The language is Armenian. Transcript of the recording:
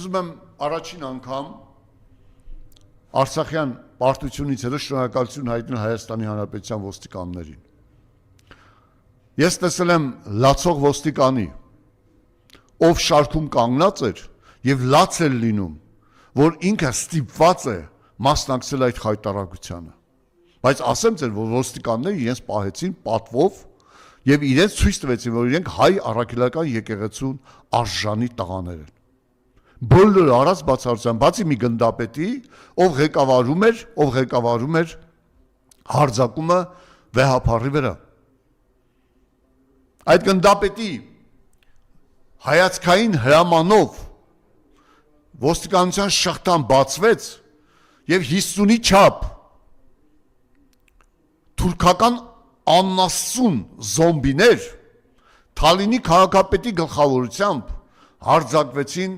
ուզում եմ առաջին անգամ Արցախյան պարտությունից հետո շնորհակալություն հայտնել Հայաստանի Հանրապետության ոստիկաններին։ Ես տեսել եմ լացող ոստիկանի, ով շարքում կանգնած էր եւ լաց էր լինում, որ ինքը ստիպված է մասնակցել այդ խայտարակությանը։ Բայց ասեմ ձեր, որ ոստիկանները իրենց պահեցին պատվով եւ իրենց ցույց տվեցին, որ իրենք հայ առաքելական եկեղեցուն արժանի տղաներ են։ Բոլորը առած բացառությամբ, բացի մի գնդապետի, ով ղեկավարում էր հարձակումը վեհափառի վրա։ Այդ գնդապետի հայացքային հրամանով ոստիկանության շղթան բացվեց եւ 50-ի չափ թուրքական աննասուն զոմբիներ Թալինի քաղաքապետի գլխավորությամբ հարձակվեցին